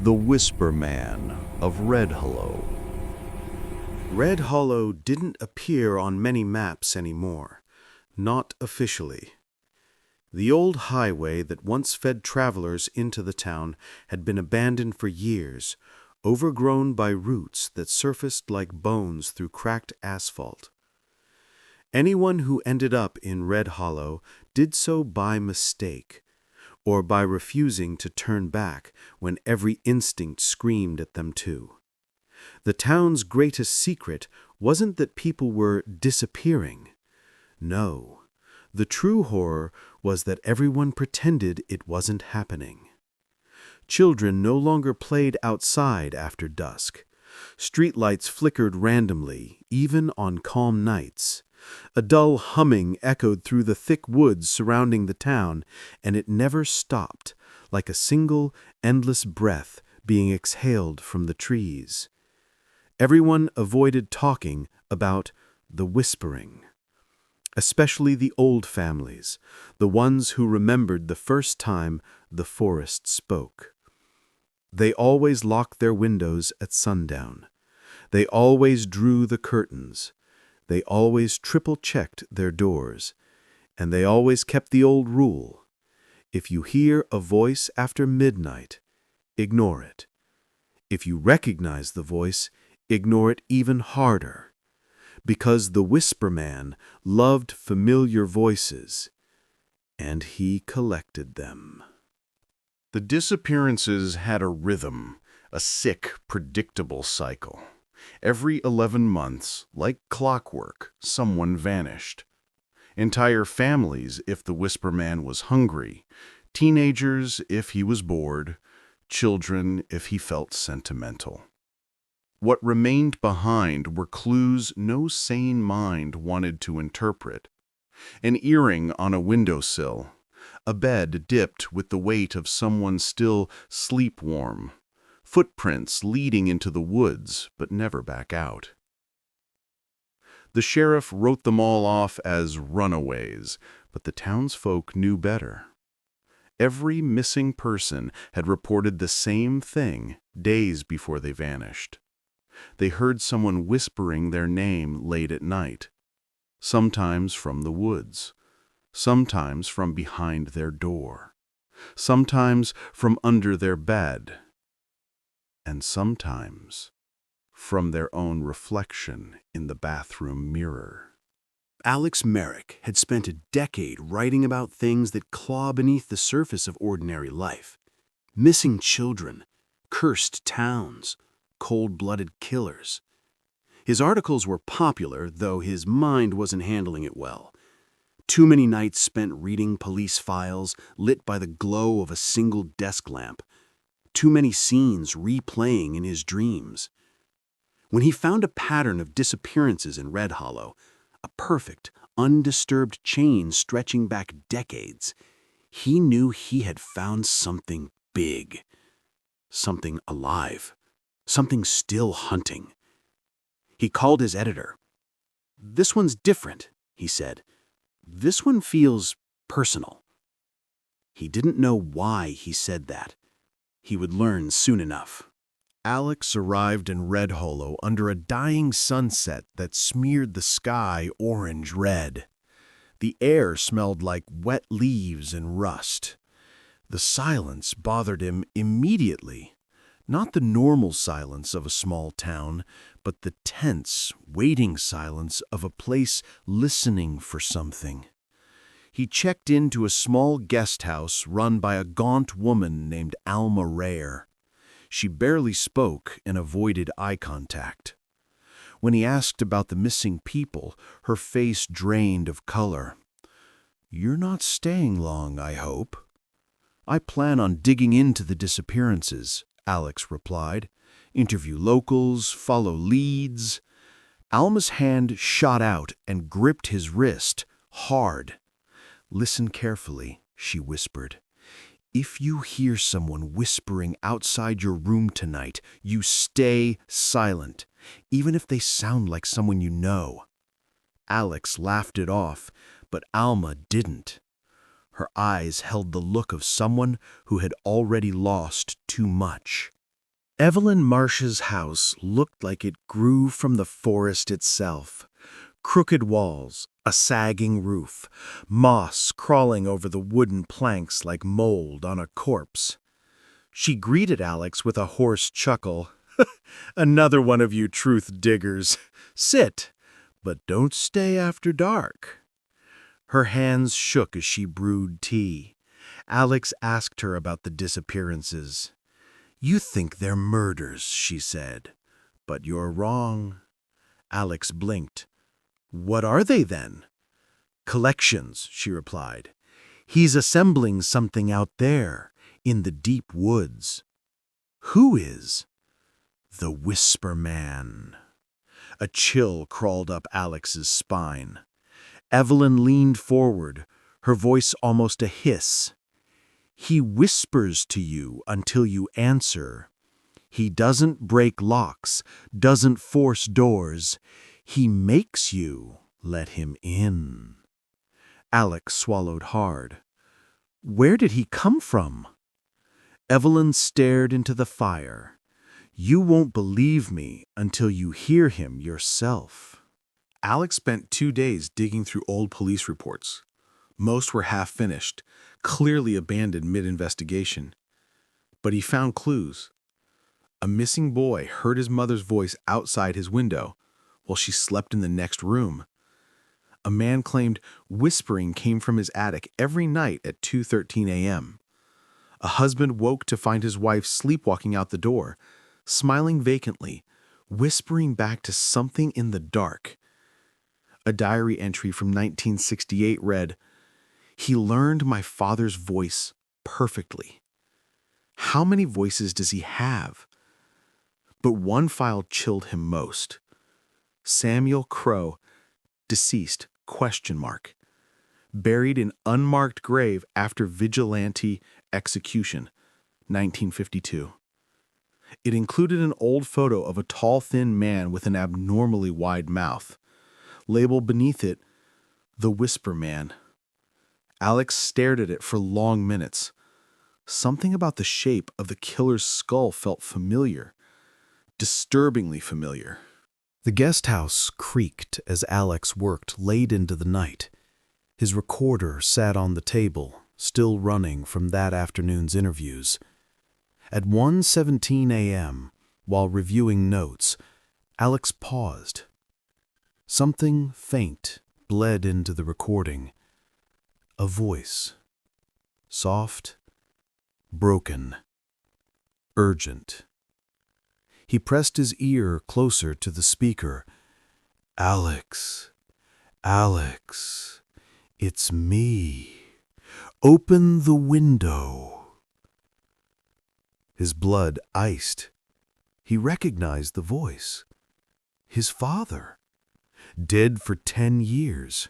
The Whisper Man of Redhollow. Redhollow didn't appear on many maps anymore, not officially. The old highway that once fed travelers into the town had been abandoned for years, overgrown by roots that surfaced like bones through cracked asphalt. Anyone who ended up in Redhollow did so by mistake, or by refusing to turn back when every instinct screamed at them too. The town's greatest secret wasn't that people were disappearing. No, the true horror was that everyone pretended it wasn't happening. Children no longer played outside after dusk. Streetlights flickered randomly, even on calm nights. A dull humming echoed through the thick woods surrounding the town, and it never stopped, like a single, endless breath being exhaled from the trees. Everyone avoided talking about the whispering, especially the old families, the ones who remembered the first time the forest spoke. They always locked their windows at sundown. They always drew the curtains. They always triple-checked their doors, and they always kept the old rule. If you hear a voice after midnight, ignore it. If you recognize the voice, ignore it even harder. Because the Whisper Man loved familiar voices, and he collected them. The disappearances had a rhythm, a sick, predictable cycle. Every 11 months, like clockwork, someone vanished. Entire families if the Whisper Man was hungry, teenagers if he was bored, children if he felt sentimental. What remained behind were clues no sane mind wanted to interpret. An earring on a windowsill, a bed dipped with the weight of someone still sleep-warm, footprints leading into the woods but never back out. The sheriff wrote them all off as runaways, but the townsfolk knew better. Every missing person had reported the same thing days before they vanished. They heard someone whispering their name late at night, sometimes from the woods, sometimes from behind their door, sometimes from under their bed, and sometimes from their own reflection in the bathroom mirror. Alex Merrick had spent a decade writing about things that claw beneath the surface of ordinary life. Missing children, cursed towns, cold-blooded killers. His articles were popular, though his mind wasn't handling it well. Too many nights spent reading police files lit by the glow of a single desk lamp. Too many scenes replaying in his dreams. When he found a pattern of disappearances in Redhollow, a perfect, undisturbed chain stretching back decades, he knew he had found something big, something alive, something still hunting. He called his editor. "This one's different," he said. "This one feels personal." He didn't know why he said that. He would learn soon enough. Alex arrived in Redhollow under a dying sunset that smeared the sky orange-red. The air smelled like wet leaves and rust. The silence bothered him immediately. Not the normal silence of a small town, but the tense, waiting silence of a place listening for something. He checked into a small guest house run by a gaunt woman named Alma Rare. She barely spoke and avoided eye contact. When he asked about the missing people, her face drained of color. "You're not staying long, I hope." "I plan on digging into the disappearances," Alex replied. "Interview locals, follow leads." Alma's hand shot out and gripped his wrist, hard. "Listen carefully," she whispered. "If you hear someone whispering outside your room tonight, you stay silent, even if they sound like someone you know." Alex laughed it off, but Alma didn't. Her eyes held the look of someone who had already lost too much. Evelyn Marsh's house looked like it grew from the forest itself. Crooked walls, a sagging roof, moss crawling over the wooden planks like mold on a corpse. She greeted Alex with a hoarse chuckle. "Another one of you truth diggers. Sit, but don't stay after dark." Her hands shook as she brewed tea. Alex asked her about the disappearances. "You think they're murders," she said. "But you're wrong." Alex blinked. "What are they then?" "Collections," she replied. "He's assembling something out there, in the deep woods." "Who is?" "The Whisper Man." A chill crawled up Alex's spine. Evelyn leaned forward, her voice almost a hiss. "He whispers to you until you answer. He doesn't break locks, doesn't force doors. He makes you let him in." Alex swallowed hard. "Where did he come from?" Evelyn stared into the fire. "You won't believe me until you hear him yourself." Alex spent 2 days digging through old police reports. Most were half-finished, clearly abandoned mid-investigation. But he found clues. A missing boy heard his mother's voice outside his window while she slept in the next room. A man claimed whispering came from his attic every night at 2:13 a.m. A husband woke to find his wife sleepwalking out the door, smiling vacantly, whispering back to something in the dark. A diary entry from 1968 read, "He learned my father's voice perfectly." How many voices does he have? But one file chilled him most. Samuel Crow, deceased, ? Buried in unmarked grave after vigilante execution, 1952. It included an old photo of a tall, thin man with an abnormally wide mouth. Labeled beneath it, "The Whisper Man." Alex stared at it for long minutes. Something about the shape of the killer's skull felt familiar, disturbingly familiar. The guest house creaked as Alex worked late into the night. His recorder sat on the table, still running from that afternoon's interviews. At 1:17 a.m., while reviewing notes, Alex paused. Something faint bled into the recording. A voice. Soft, broken, urgent. He pressed his ear closer to the speaker. "Alex, Alex, it's me. Open the window." His blood iced. He recognized the voice. His father. Dead for 10 years.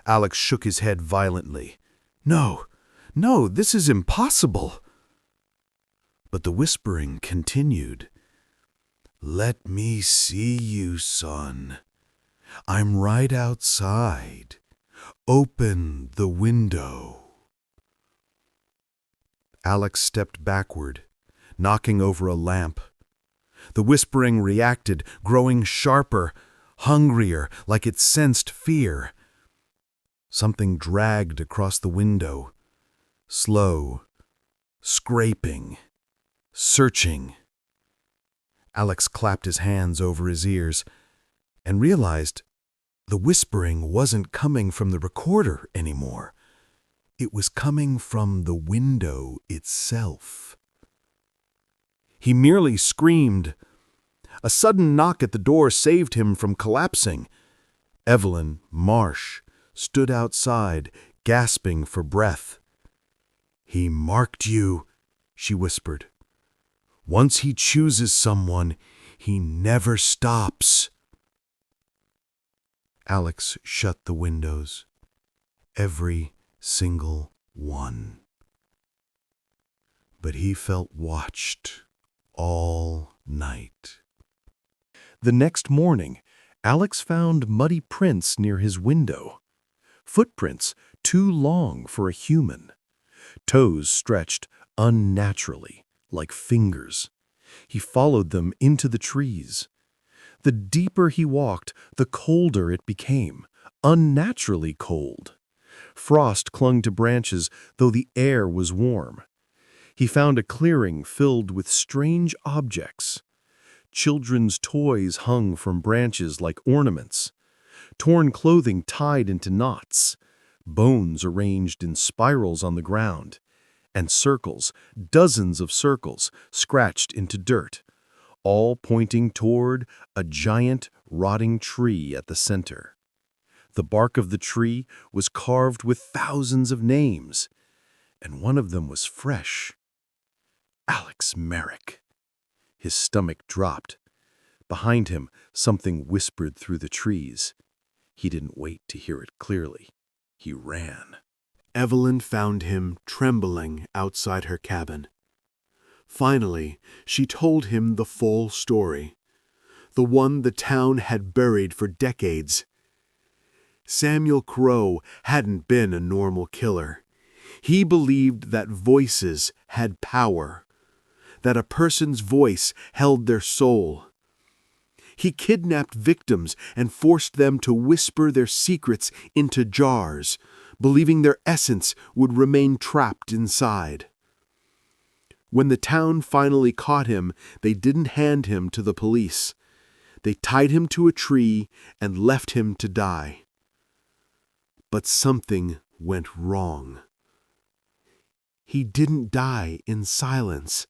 Alex shook his head violently. "No, no, this is impossible." But the whispering continued. "Let me see you, son. I'm right outside. Open the window." Alex stepped backward, knocking over a lamp. The whispering reacted, growing sharper, hungrier, like it sensed fear. Something dragged across the window, slow, scraping, searching. Alex clapped his hands over his ears and realized the whispering wasn't coming from the recorder anymore. It was coming from the window itself. He merely screamed. A sudden knock at the door saved him from collapsing. Evelyn Marsh stood outside, gasping for breath. "He marked you," she whispered. "Once he chooses someone, he never stops." Alex shut the windows. Every single one. But he felt watched all night. The next morning, Alex found muddy prints near his window. Footprints too long for a human. Toes stretched unnaturally, like fingers. He followed them into the trees. The deeper he walked, the colder it became, unnaturally cold. Frost clung to branches, though the air was warm. He found a clearing filled with strange objects. Children's toys hung from branches like ornaments, torn clothing tied into knots, bones arranged in spirals on the ground, and circles, dozens of circles, scratched into dirt, all pointing toward a giant, rotting tree at the center. The bark of the tree was carved with thousands of names, and one of them was fresh. Alex Merrick. His stomach dropped. Behind him, something whispered through the trees. He didn't wait to hear it clearly. He ran. Evelyn found him trembling outside her cabin. Finally, she told him the full story, the one the town had buried for decades. Samuel Crow hadn't been a normal killer. He believed that voices had power, that a person's voice held their soul. He kidnapped victims and forced them to whisper their secrets into jars, believing their essence would remain trapped inside. When the town finally caught him, they didn't hand him to the police. They tied him to a tree and left him to die. But something went wrong. "He didn't die in silence,"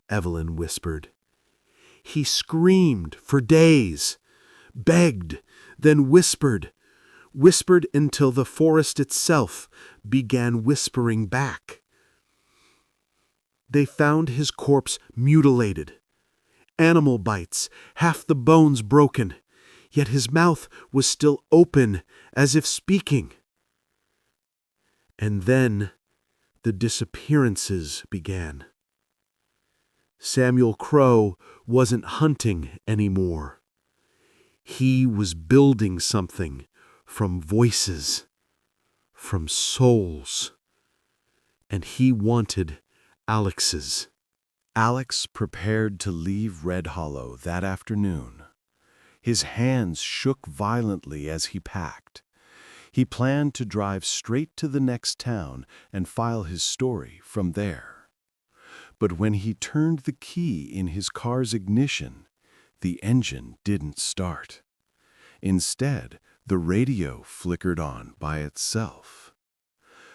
Evelyn whispered. "He screamed for days, begged, then whispered until the forest itself began whispering back. They found his corpse mutilated, animal bites, half the bones broken, yet his mouth was still open as if speaking. And then the disappearances began. Samuel Crow wasn't hunting anymore. He was building something from voices, from souls, and he wanted Alex's. Alex prepared to leave Redhollow that afternoon. His hands shook violently as he packed. He planned to drive straight to the next town and file his story from there. But when he turned the key in his car's ignition, the engine didn't start. Instead, the radio flickered on by itself.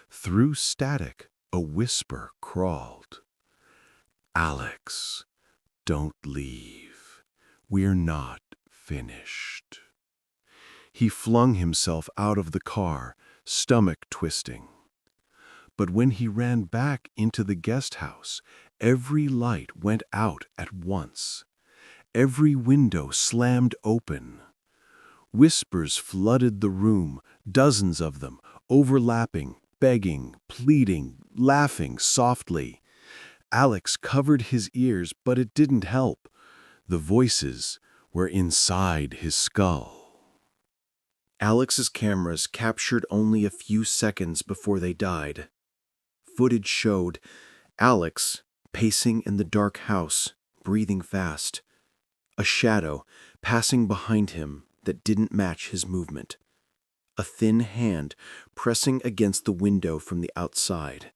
Through static, a whisper crawled. "Alex, don't leave. We're not finished." He flung himself out of the car, stomach twisting. But when he ran back into the guest house, every light went out at once. Every window slammed open. Whispers flooded the room, dozens of them, overlapping, begging, pleading, laughing softly. Alex covered his ears, but it didn't help. The voices were inside his skull. Alex's cameras captured only a few seconds before they died. Footage showed Alex pacing in the dark house, breathing fast. A shadow passing behind him that didn't match his movement. A thin hand pressing against the window from the outside.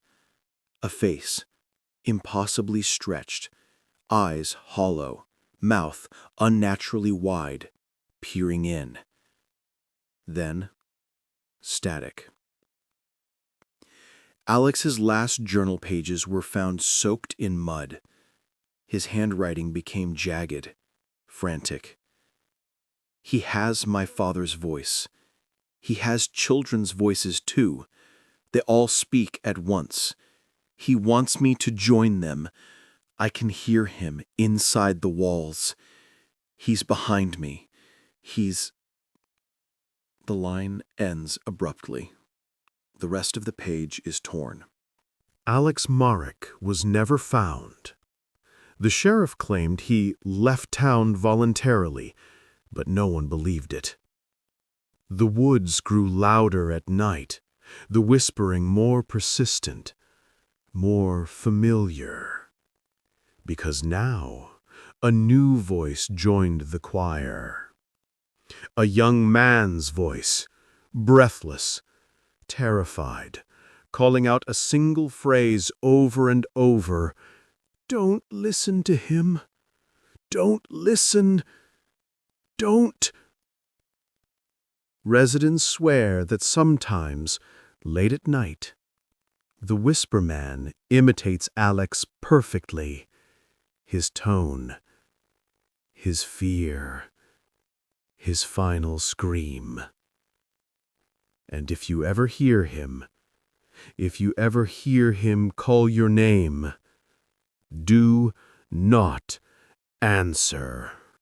A face, impossibly stretched, eyes hollow, mouth unnaturally wide, peering in. Then, static. Alex's last journal pages were found soaked in mud. His handwriting became jagged, frantic. "He has my father's voice. He has children's voices too. They all speak at once. He wants me to join them. I can hear him inside the walls. He's behind me. He's..." The line ends abruptly. The rest of the page is torn. Alex Merrick was never found. The sheriff claimed he left town voluntarily, but no one believed it. The woods grew louder at night, the whispering more persistent, more familiar. Because now, A new voice joined the choir. A young man's voice, breathless, terrified, calling out a single phrase over and over. "Don't listen to him. Don't listen. Don't." Residents swear that sometimes, late at night, the Whisper Man imitates Alex perfectly. His tone, his fear, his final scream. And if you ever hear him call your name, do not answer.